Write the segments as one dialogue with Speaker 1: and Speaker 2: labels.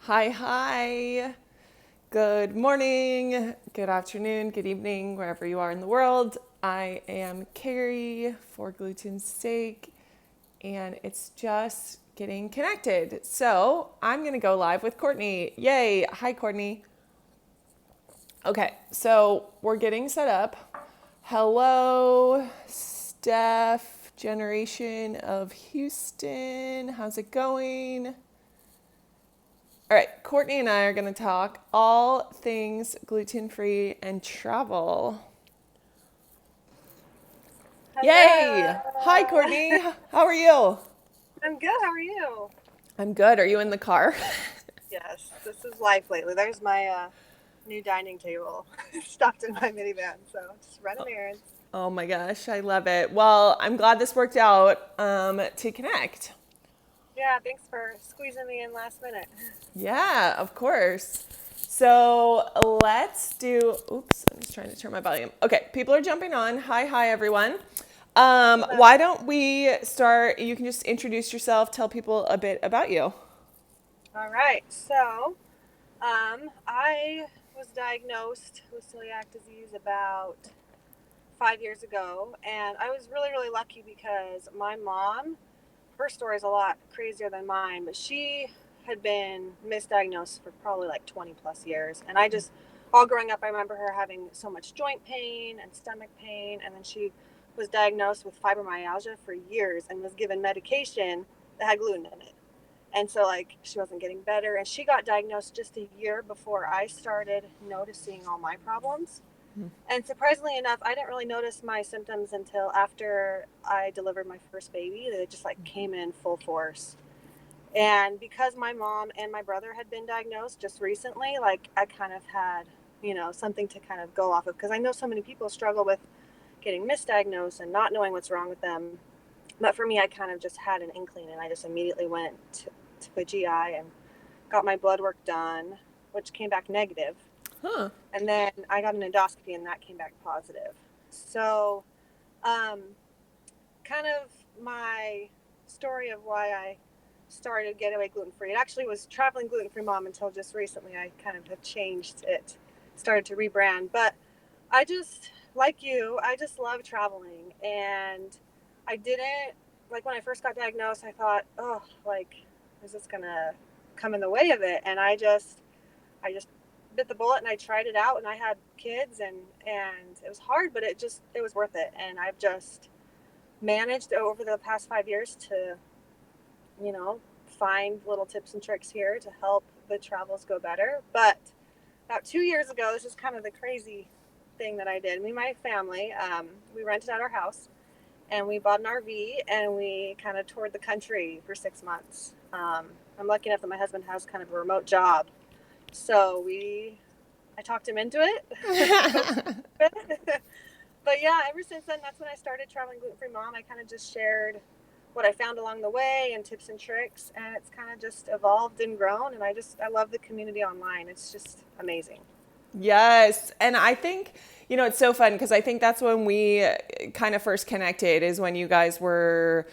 Speaker 1: Hi, hi. Good morning, good afternoon, good evening, wherever you are in the world. I am Carrie for gluten's sake, and it's just getting connected. So I'm going to go live with Courtney. Yay. Hi, Courtney. Okay, so we're getting set up. Hello, Steph, Generation of Houston. How's it going? All right, Courtney and I are going to talk all things gluten free and travel. Yay! Hi,
Speaker 2: Hello.
Speaker 1: Courtney. How are you?
Speaker 2: I'm good. How are you?
Speaker 1: I'm good. Are you in the car?
Speaker 2: Yes, this is life lately. There's my new dining table stocked in my minivan, so just running errands.
Speaker 1: Oh my gosh, I love it. Well, I'm glad this worked out to connect.
Speaker 2: Yeah, thanks for squeezing me in last minute.
Speaker 1: Yeah, of course. So let's do. Oops, I'm just trying to turn my volume. Okay, people are jumping on. Hi, hi, everyone.
Speaker 2: Hello.
Speaker 1: Why don't we start? You can just introduce yourself, tell people a bit about you.
Speaker 2: All right. I was diagnosed with celiac disease about 5 years ago, and I was really, really lucky because my mom, her story is a lot crazier than mine, but she had been misdiagnosed for probably like 20 plus years. And all growing up, I remember her having so much joint pain and stomach pain. And then she was diagnosed with fibromyalgia for years and was given medication that had gluten in it. And so, like, she wasn't getting better. And she got diagnosed just a year before I started noticing all my problems. And surprisingly enough, I didn't really notice my symptoms until after I delivered my first baby. They just like came in full force. And because my mom and my brother had been diagnosed just recently, like I kind of had, something to kind of go off of because I know so many people struggle with getting misdiagnosed and not knowing what's wrong with them. But for me, I kind of just had an inkling and I just immediately went to a GI and got my blood work done, which came back negative.
Speaker 1: Huh.
Speaker 2: And then I got an endoscopy and that came back positive. So, um, kind of my story of why I started Getaway gluten free. It actually was traveling gluten free mom until just recently. I kind of have changed it, started to rebrand. But I just, like you, I just love traveling. And I didn't, like when I first got diagnosed, I thought, oh, like, is this going to come in the way of it? And I just bit the bullet and I tried it out and I had kids and it was hard, but it was worth it. And I've just managed over the past 5 years to, you know, find little tips and tricks here to help the travels go better. But about 2 years ago, this is kind of the crazy thing that I did. Me and my family, we rented out our house and we bought an RV and we kind of toured the country for 6 months. I'm lucky enough that my husband has kind of a remote job. So I talked him into it. He coached me a bit. But yeah, ever since then, that's when I started traveling gluten free mom. I kind of just shared what I found along the way and tips and tricks, and it's kind of just evolved and grown. And I love the community online. It's just amazing.
Speaker 1: Yes. And I think, it's so fun because I think that's when we kind of first connected is when you guys were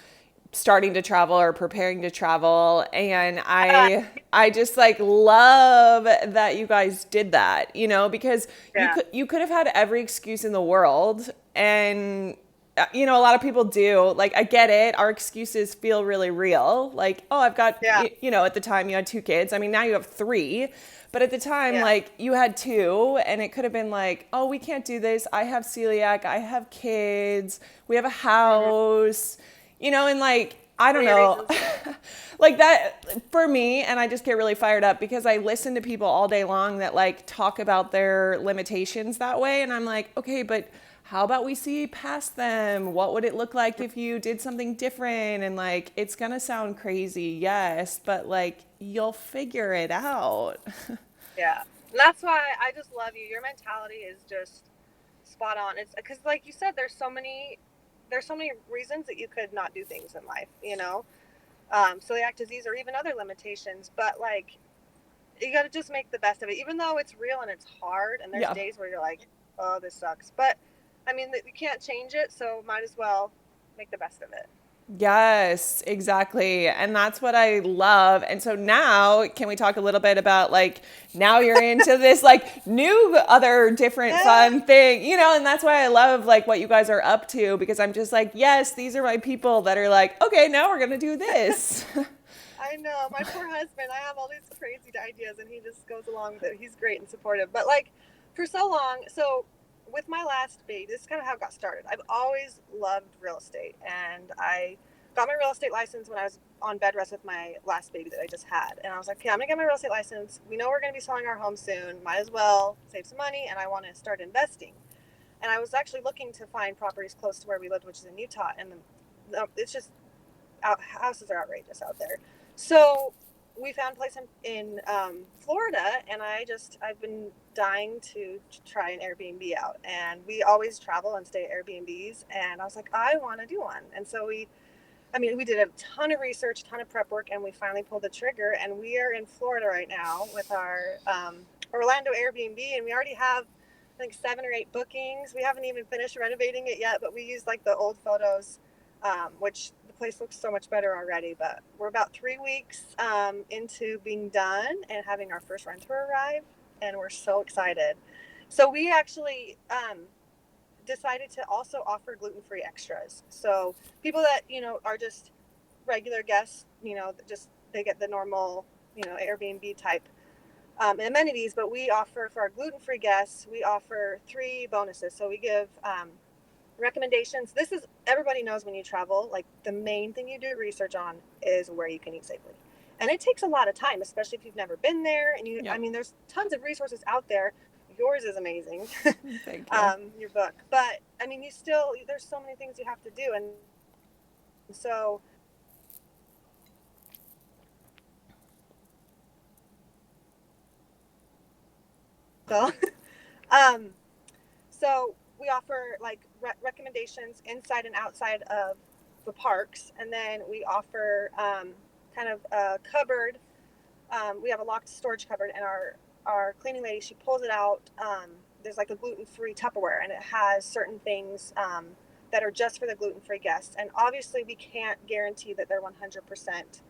Speaker 1: starting to travel or preparing to travel. And
Speaker 2: Uh,
Speaker 1: I just like love that you guys did that, because
Speaker 2: yeah,
Speaker 1: you could have had every excuse in the world. And a lot of people do. Like, I get it. Our excuses feel really real. Like, oh, I've got,
Speaker 2: yeah,
Speaker 1: at the time you had two kids. I mean, now you have three. But at the time,
Speaker 2: yeah,
Speaker 1: like, you had two, and it could have been like, oh, we can't do this. I have celiac. I have kids. We have a
Speaker 2: hmm
Speaker 1: house, and like, I
Speaker 2: so
Speaker 1: don't
Speaker 2: many
Speaker 1: know.
Speaker 2: reasons.
Speaker 1: Like that for me, and I just get really fired up because I listen to people all day long that like talk about their limitations that way. And I'm like, okay, but how about we see past them? What would it look like if you did something different? And like, it's gonna sound crazy, yes, but like, you'll figure it out.
Speaker 2: Yeah, and that's why I just love you. Your mentality is just spot on. It's because, like you said, there's so many reasons that you could not do things in life. Celiac disease or even other limitations, but like you got to just make the best of it, even though it's real and it's hard. And there's
Speaker 1: Yeah.
Speaker 2: days where you're like, "Oh, this sucks," but I mean, you can't change it, so might as well make the best of it.
Speaker 1: Yes, exactly. And that's what I love. And so now, can we talk a little bit about like now you're into this like new other different
Speaker 2: Yeah,
Speaker 1: fun thing, and that's why I love like what you guys are up to because I'm just like, yes, these are my people that are like, okay, now we're going to do this.
Speaker 2: I know. My poor husband, I have all these crazy ideas and he just goes along with it. He's great and supportive. But like for so long, so with my last baby, this is kind of how it got started. I've always loved real estate and I got my real estate license when I was on bed rest with my last baby that I just had. And I was like, okay, I'm gonna get my real estate license. We know we're gonna be selling our home soon. Might as well save some money and I want to start investing. And I was actually looking to find properties close to where we lived, which is in Utah, and it's just houses are outrageous out there. So we found a place in Florida, and I've been dying to try an Airbnb out. And we always travel and stay at Airbnbs, and I was like, I want to do one. And so we did a ton of research, ton of prep work, and we finally pulled the trigger. And we are in Florida right now with our Orlando Airbnb, and we already have I think 7 or 8 bookings. We haven't even finished renovating it yet, but we used like the old photos, which the place looks so much better already. But we're about 3 weeks into being done and having our first renter arrive, and we're so excited. So we actually decided to also offer gluten-free extras. So people that are just regular guests, just they get the normal Airbnb type amenities, but we offer for our gluten-free guests, we offer 3 bonuses. So we give recommendations. This is everybody knows when you travel, like the main thing you do research on is where you can eat safely. And it takes a lot of time, especially if you've never been there. And
Speaker 1: Yep.
Speaker 2: there's tons of resources out there. Yours is amazing,
Speaker 1: Thank you.
Speaker 2: your book. But you still, there's so many things you have to do. And so, so, um, So we offer like recommendations inside and outside of the parks, and then we offer kind of a cupboard. We have a locked storage cupboard, and our cleaning lady, she pulls it out. There's like a gluten-free Tupperware, and it has certain things that are just for the gluten-free guests. And obviously, we can't guarantee that they're 100%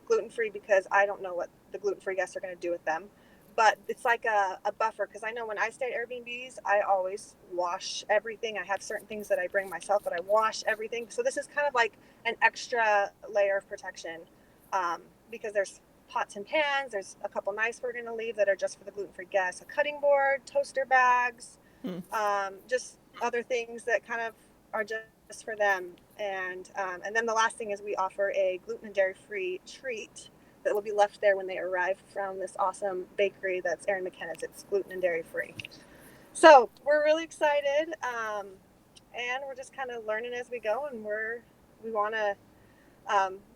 Speaker 2: gluten-free because I don't know what the gluten-free guests are going to do with them. But it's like a buffer because I know when I stay at Airbnbs, I always wash everything. I have certain things that I bring myself, but I wash everything. So this is kind of like an extra layer of protection because there's pots and pans. There's a couple knives we're going to leave that are just for the gluten-free guests, a cutting board, toaster bags,
Speaker 1: Hmm.
Speaker 2: just other things that kind of are just for them. And then the last thing is we offer a gluten and dairy-free treat that will be left there when they arrive from this awesome bakery that's Erin McKenna's. It's gluten and dairy free. So we're really excited, and we're just kind of learning as we go. And we want to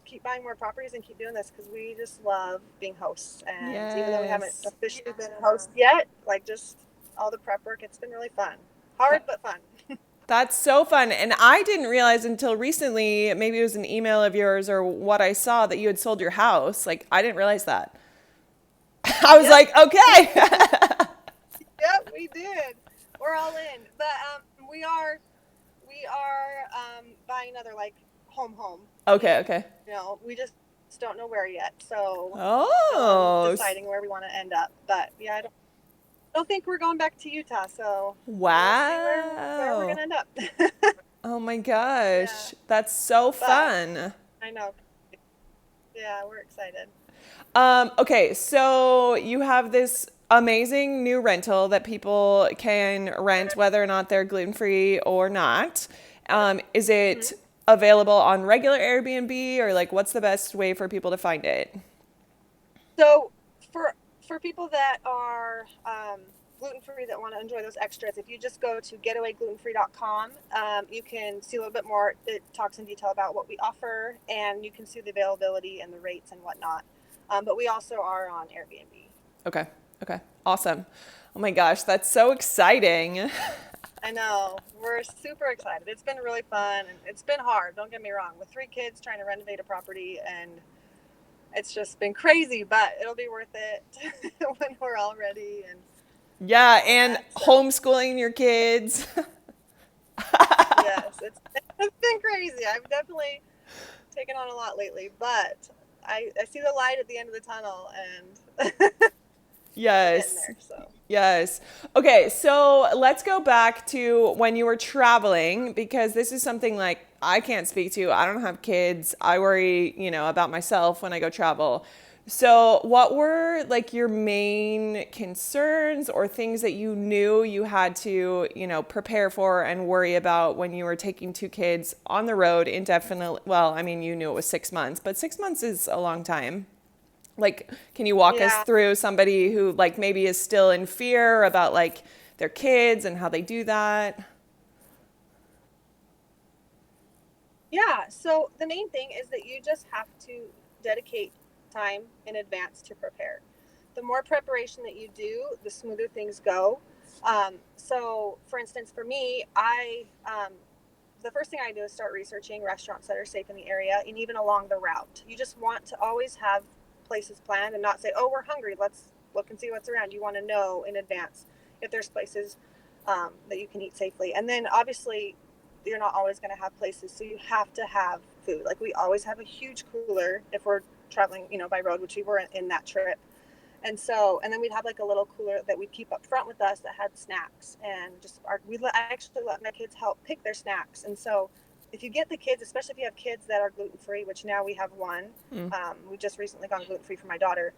Speaker 2: keep buying more properties and keep doing this because we just love being hosts. And even though we haven't
Speaker 1: Yes.
Speaker 2: officially been hosts yet, like just all the prep work, it's been really fun. Hard but fun.
Speaker 1: That's so fun. And I didn't realize until recently, maybe it was an email of yours or what I saw that you had sold your house. Like, I didn't realize that. I was
Speaker 2: Yep.
Speaker 1: like, okay.
Speaker 2: Yep, we did. We're all in. But we are buying another like home.
Speaker 1: Okay, okay.
Speaker 2: We just don't know where yet. So still
Speaker 1: Oh,
Speaker 2: deciding where we want to end up. But yeah, I don't think we're going back to Utah. So we'll see where we're
Speaker 1: wow.
Speaker 2: gonna end up.
Speaker 1: Oh my
Speaker 2: Yeah,
Speaker 1: gosh. That's so
Speaker 2: but
Speaker 1: fun.
Speaker 2: I know. Yeah, we're excited.
Speaker 1: Okay, so you have this amazing new rental that people can rent whether or not they're gluten free or not. Is it
Speaker 2: Hmm.
Speaker 1: available on regular Airbnb or like what's the best way for people to find it?
Speaker 2: So for people that are gluten free that want to enjoy those extras, if you just go to getawayglutenfree.com, you can see a little bit more. It talks in detail about what we offer, and you can see the availability and the rates and whatnot. But we also are on Airbnb.
Speaker 1: Okay, okay, awesome. Oh my gosh, that's so exciting.
Speaker 2: I know we're super excited. It's been really fun and it's been hard. Don't get me wrong. With 3 kids trying to renovate a property, and it's just been crazy, but it'll be worth it when we're all ready and
Speaker 1: Yeah,
Speaker 2: all
Speaker 1: and
Speaker 2: that. So
Speaker 1: homeschooling your kids.
Speaker 2: yes, it's been crazy. I've definitely taken on a lot lately, but I see the light at the end of the tunnel, and we're getting
Speaker 1: Yes.
Speaker 2: there. So
Speaker 1: Yes. Okay, so let's go back to when you were traveling because this is something like I can't speak to. I don't have kids. I worry, about myself when I go travel. So, what were like your main concerns or things that you knew you had to, prepare for and worry about when you were taking two kids on the road indefinitely? Well, I mean, you knew it was 6 months, but 6 months is a long time. Like, can you walk us
Speaker 2: yeah,
Speaker 1: through somebody who like maybe is still in fear about like their kids and how they do that?
Speaker 2: yeah. So the main thing is that you just have to dedicate time in advance to prepare. The more preparation that you do, the smoother things go. So, for instance, for me, the first thing I do is start researching restaurants that are safe in the area and even along the route. You just want to always have places planned and not say, "Oh, we're hungry. Let's look and see what's around." You want to know in advance if there's places that you can eat safely. And then obviously, you're not always going to have places, so you have to have food. Like we always have a huge cooler if we're traveling, by road, which we were in that trip. And then we'd have like a little cooler that we'd keep up front with us that had snacks, and I actually let my kids help pick their snacks. And so if you get the kids, especially if you have kids that are gluten free, which now we have one,
Speaker 1: Mm.
Speaker 2: we just recently gone gluten free for my daughter.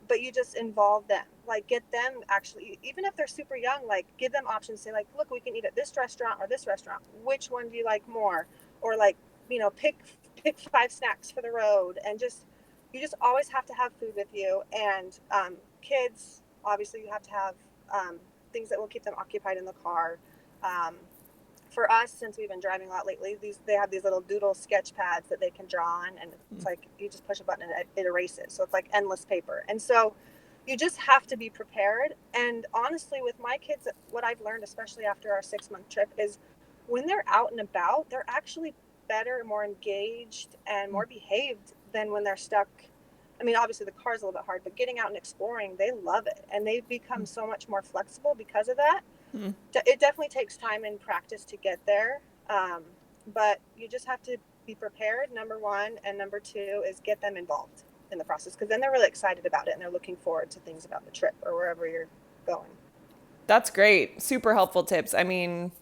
Speaker 2: But you just involve them, like get them actually, even if they're super young, like give them options. Say like, look, we can eat at this restaurant or this restaurant. Which one do you like more? Or like, pick five snacks for the road, and just you just always have to have food with you. And kids, obviously, you have to have things that will keep them occupied in the car. Um, for us, since we've been driving a lot lately, they have these little doodle sketch pads that they can draw on, and it's like you just push a button and it erases. So it's like endless paper. And so you just have to be prepared. And honestly, with my kids, what I've learned, especially after our 6 month trip, is when they're out and about, they're actually better, more engaged, and more behaved than when they're stuck. I mean, obviously the car's a little bit hard, but getting out and exploring, they love it, and they've become so much more flexible because of that.
Speaker 1: Mm.
Speaker 2: It definitely takes time and practice to get there, but you just have to be prepared, number one, and number two is get them involved in the process, because then they're really excited about it and they're looking forward to things about the trip or wherever you're going.
Speaker 1: That's great. Super helpful tips. I mean,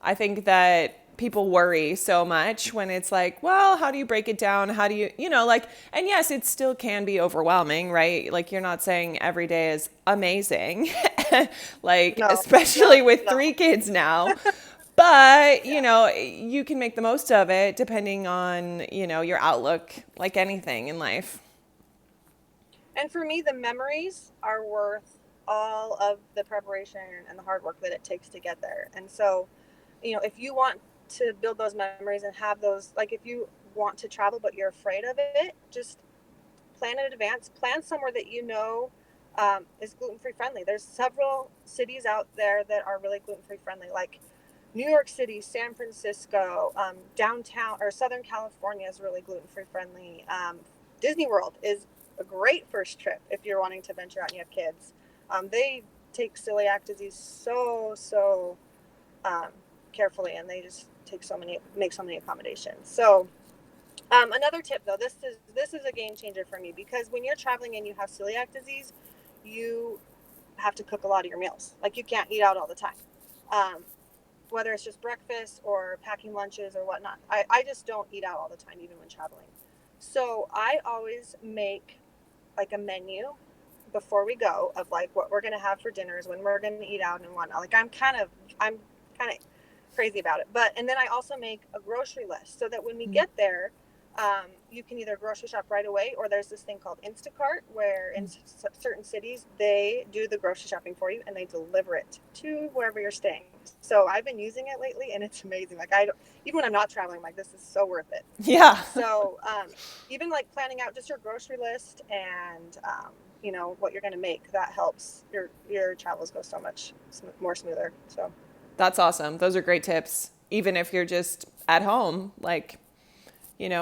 Speaker 1: I think that people worry so much when it's like, well, how do you break it down? How do you, like, and yes, it still can be overwhelming, right? Like, you're not saying every day is amazing, like,
Speaker 2: No,
Speaker 1: especially
Speaker 2: no,
Speaker 1: with
Speaker 2: no.
Speaker 1: three kids now. But,
Speaker 2: Yeah.
Speaker 1: you can make the most of it depending on, your outlook, like anything in life.
Speaker 2: And for me, the memories are worth all of the preparation and the hard work that it takes to get there. And so, if you want to build those memories and have those, like if you want to travel but you're afraid of it, just plan in advance. Plan somewhere that is gluten free friendly. There's several cities out there that are really gluten free friendly, like New York City, San Francisco, downtown or Southern California is really gluten free friendly. Disney World is a great first trip if you're wanting to venture out and you have kids. They take celiac disease so um, carefully, and they just make so many accommodations. So another tip, though, this is a game changer for me, because when you're traveling and you have celiac disease, you have to cook a lot of your meals. Like you can't eat out all the time, um, whether it's just breakfast or packing lunches or whatnot. I just don't eat out all the time, even when traveling. So I always make like a menu before we go of like what we're gonna have for dinners, when we're gonna eat out and whatnot. Like I'm kind of crazy about it. But and then I also make a grocery list so that when we get there, you can either grocery shop right away, or there's this thing called Instacart, where in certain cities they do the grocery shopping for you and they deliver it to wherever you're staying. So I've been using it lately, and it's amazing. Like I don't, even when I'm not traveling, I'm like, this is so worth it.
Speaker 1: Yeah.
Speaker 2: So even like planning out just your grocery list and what you're going to make, that helps your travels go so much more smoother. So
Speaker 1: That's awesome. Those are great tips. Even if you're just at home, like,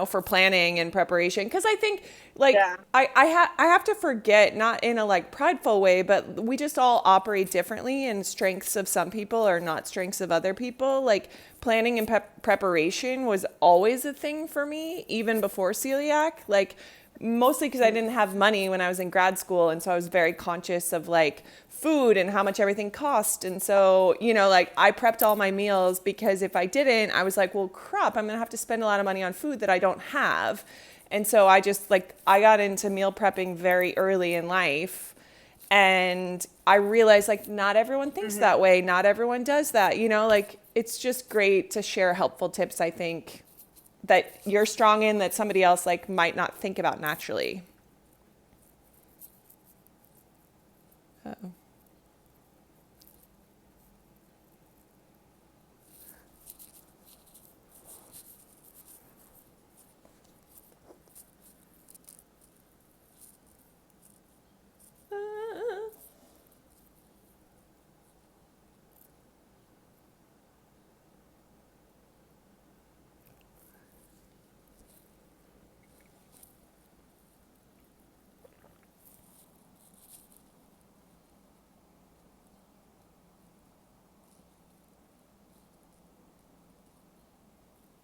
Speaker 1: for planning and preparation. Because I think like
Speaker 2: Yeah.
Speaker 1: I have to forget, not in a like prideful way, but we just all operate differently, and strengths of some people are not strengths of other people. Like planning and preparation was always a thing for me, even before celiac. Like mostly because I didn't have money when I was in grad school. And so I was very conscious of like food and how much everything cost. And so, like I prepped all my meals because if I didn't, I was like, well, crap, I'm going to have to spend a lot of money on food that I don't have. And so I just like, I got into meal prepping very early in life. And I realized like not everyone thinks that way. Not everyone does that. Like it's just great to share helpful tips, I think, that you're strong in that somebody else like might not think about naturally. Uh-oh.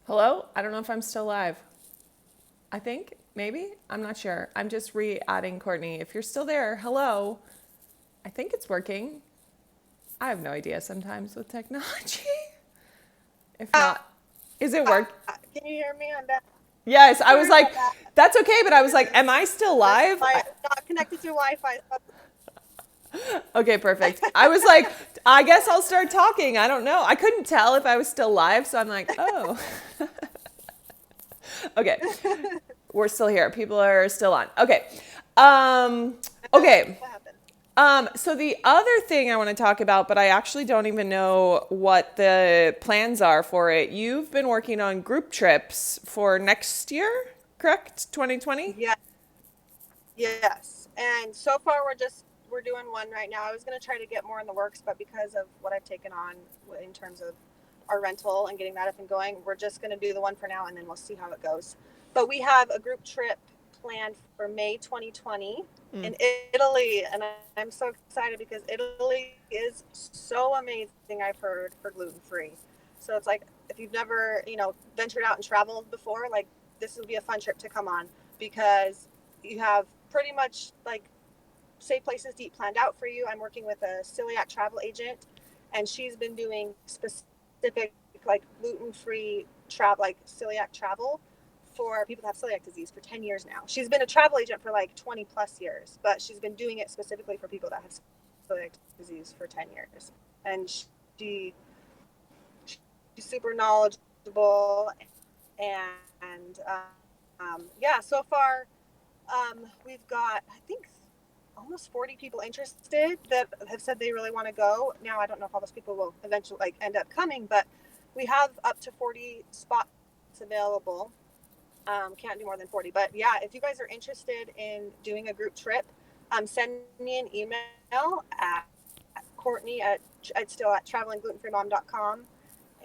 Speaker 1: Hello? I don't know if I'm still live. I think, maybe. I'm not sure. I'm just re-adding Courtney. If you're still there, hello. I think it's working. I have no idea sometimes with technology. If
Speaker 2: Uh,
Speaker 1: not, is it work?
Speaker 2: can you hear me? I'm back.
Speaker 1: Yes, I was
Speaker 2: Sorry
Speaker 1: like,
Speaker 2: about that.
Speaker 1: that's okay, but I was like, am I still live?
Speaker 2: I'm not connected to Wi-Fi.
Speaker 1: Okay, perfect. I was like, I guess I'll start talking. I don't know. I couldn't tell if I was still live, so I'm like, oh. Okay. We're still here. People are still on. Okay. Okay.
Speaker 2: What happened?
Speaker 1: So the other thing I want to talk about, but I actually don't even know what the plans are for it. You've been working on group trips for next year, correct? 2020?
Speaker 2: Yeah. Yes. And so far we're doing one right now. I was going to try to get more in the works, but because of what I've taken on in terms of our rental and getting that up and going, we're just going to do the one for now and then we'll see how it goes. But we have a group trip planned for May 2020 in Italy, and I'm so excited because Italy is so amazing, I've heard, for gluten-free. So it's like if you've never, ventured out and traveled before, like this would be a fun trip to come on because you have pretty much like safe places to eat planned out for you. I'm working with a celiac travel agent, and she's been doing specific like gluten-free travel, like celiac travel for people that have celiac disease for 10 years now. She's been a travel agent for like 20 plus years, but she's been doing it specifically for people that have celiac disease for 10 years. And she she's super knowledgeable, and yeah, so far we've got, I think, almost 40 people interested that have said they really want to go. Now, I don't know if all those people will eventually like end up coming, but we have up to 40 spots available. Can't do more than 40, but yeah, if you guys are interested in doing a group trip, send me an email at Courtney at still at travelingglutenfreemom.com,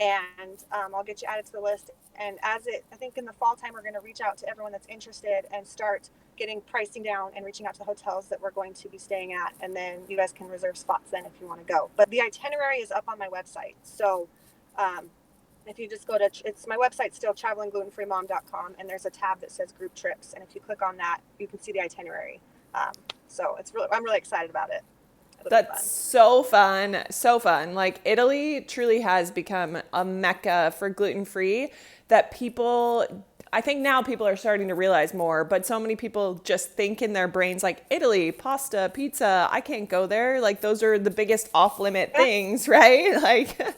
Speaker 2: and I'll get you added to the list. And I think in the fall time, we're going to reach out to everyone that's interested and start getting pricing down and reaching out to the hotels that we're going to be staying at. And then you guys can reserve spots then if you want to go. But the itinerary is up on my website. So if you just go to, it's my website still, travelingglutenfreemom.com, and there's a tab that says group trips. And if you click on that, you can see the itinerary. So I'm really excited about it.
Speaker 1: That's so fun. So fun. Like Italy truly has become a mecca for gluten-free that I think now people are starting to realize more, but so many people just think in their brains like Italy, pasta, pizza, I can't go there. Like those are the biggest off-limit things, right? Like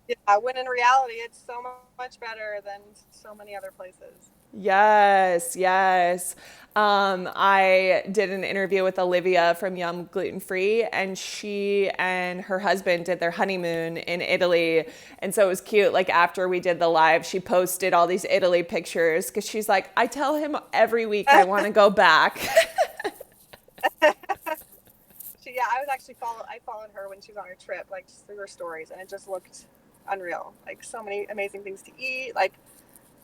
Speaker 2: Yeah, when in reality, it's so much better than so many other places.
Speaker 1: yes, yes. I did an interview with Olivia from Yum Gluten Free, and she and her husband did their honeymoon in Italy. And so it was cute. Like after we did the live, she posted all these Italy pictures because she's like, I tell him every week I want to go back.
Speaker 2: I was actually I followed her when she was on her trip, like just through her stories, and it just looked unreal. Like so many amazing things to eat. Like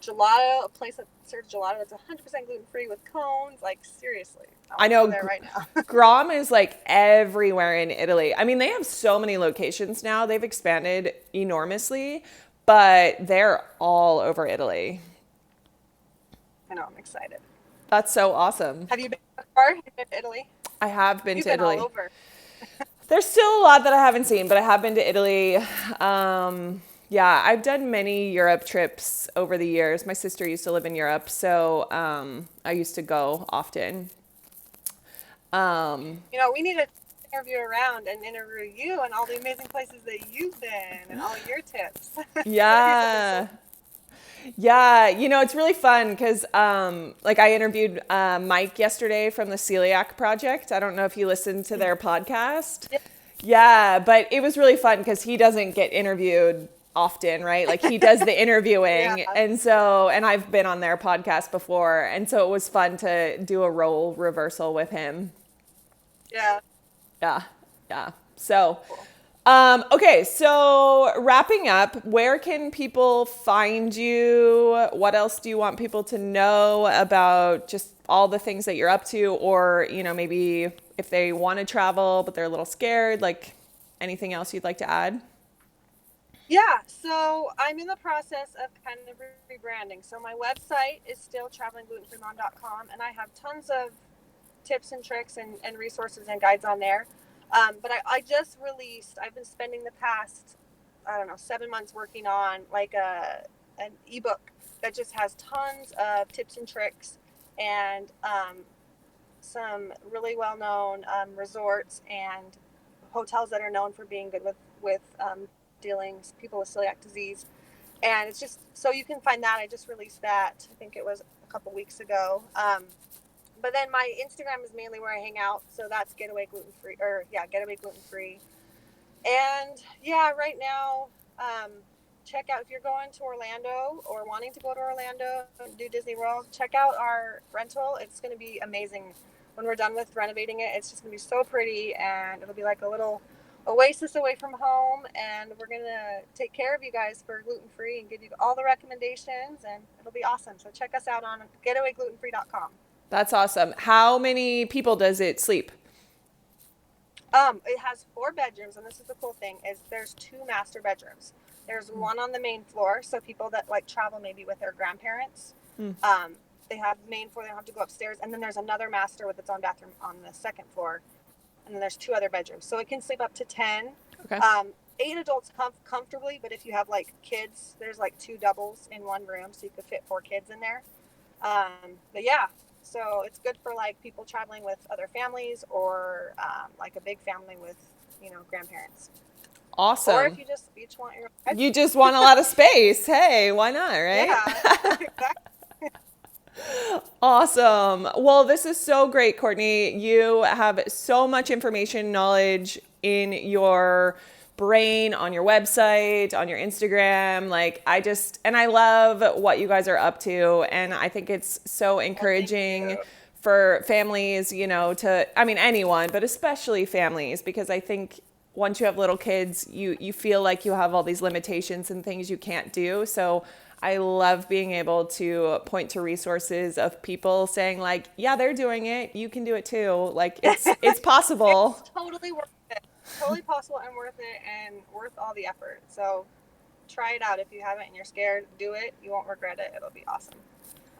Speaker 2: gelato, a place that serves gelato that's 100% gluten free with cones. Like seriously, I
Speaker 1: I
Speaker 2: want to go
Speaker 1: know
Speaker 2: there right now.
Speaker 1: Grom is like everywhere in Italy. I mean, they have so many locations now. They've expanded enormously, but they're all over Italy.
Speaker 2: I know, I'm excited.
Speaker 1: That's so awesome.
Speaker 2: Have you been before? Have you been to Italy?
Speaker 1: I have been
Speaker 2: You've
Speaker 1: to
Speaker 2: been all
Speaker 1: Italy.
Speaker 2: over.
Speaker 1: There's still a lot that I haven't seen, but I have been to Italy. Yeah, I've done many Europe trips over the years. My sister used to live in Europe, so I used to go often. Um,
Speaker 2: You know, we need to interview around and interview you and all the amazing places that you've been and all your tips. You're gonna be such a
Speaker 1: yeah, yeah. It's really fun because like I interviewed Mike yesterday from the Celiac Project. I don't know if you listened to their podcast.
Speaker 2: yeah,
Speaker 1: Yeah, but it was really fun because he doesn't get interviewed often, right? Like he does the
Speaker 2: yeah,
Speaker 1: interviewing. And I've been on their podcast before. And so it was fun to do a role reversal with him.
Speaker 2: yeah.
Speaker 1: Yeah, yeah. So,
Speaker 2: Cool.
Speaker 1: okay, so wrapping up, where can people find you? What else do you want people to know about just all the things that you're up to? Or, maybe if they want to travel, but they're a little scared, like anything else you'd like to add?
Speaker 2: Yeah, so I'm in the process of kind of rebranding. So my website is still travelingglutenfreemom.com, and I have tons of tips and tricks and resources and guides on there. But I just released, I've been spending the past, I don't know, 7 months working on like an ebook that just has tons of tips and tricks and some really well known resorts and hotels that are known for being good with dealing people with celiac disease. And it's just so you can find that. I just released that. I think it was a couple weeks ago. But then my Instagram is mainly where I hang out. So that's Getaway Gluten Free, or yeah, Getaway Gluten Free. And yeah, right now, check out if you're going to Orlando or wanting to go to Orlando and do Disney World, check out our rental. It's going to be amazing when we're done with renovating it. It's just going to be so pretty, and it'll be like a little oasis away from home. And we're going to take care of you guys for gluten free and give you all the recommendations, and it'll be awesome. So check us out on getawayglutenfree.com.
Speaker 1: That's awesome. How many people does it sleep?
Speaker 2: It has 4 bedrooms, and this is the cool thing: is there's 2 master bedrooms. There's one on the main floor, so people that like travel maybe with their grandparents,
Speaker 1: Hmm.
Speaker 2: they have the main floor. They don't have to go upstairs, and then there's another master with its own bathroom on the second floor, and then there's 2 other bedrooms, so it can sleep up to 10.
Speaker 1: Okay.
Speaker 2: 8 adults comfortably, but if you have like kids, there's like 2 doubles in one room, so you could fit 4 kids in there. But yeah, so it's good for like people traveling with other families or like a big family with, grandparents. Or if
Speaker 1: Awesome.
Speaker 2: you just each want your own
Speaker 1: You
Speaker 2: bedroom.
Speaker 1: just want a lot of space. Hey, why not, right?
Speaker 2: Yeah, exactly.
Speaker 1: Awesome. Well, this is so great, Courtney. You have so much information, knowledge in your brain, on your website, on your Instagram. And I love what you guys are up to. And I think it's so
Speaker 2: Well, thank
Speaker 1: encouraging
Speaker 2: you.
Speaker 1: for families, I mean, anyone, but especially families, because I think once you have little kids, you feel like you have all these limitations and things you can't do. So I love being able to point to resources of people saying like, yeah, they're doing it. You can do it too. Like it's possible.
Speaker 2: It's totally worth it. Totally possible and worth it and worth all the effort. So try it out if you haven't and you're scared. Do it. You won't regret it. It'll be awesome.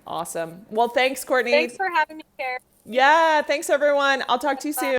Speaker 1: Awesome. Well, thanks,
Speaker 2: Thanks
Speaker 1: Courtney.
Speaker 2: for having me here.
Speaker 1: Yeah, thanks everyone. I'll talk to you
Speaker 2: Bye.
Speaker 1: soon.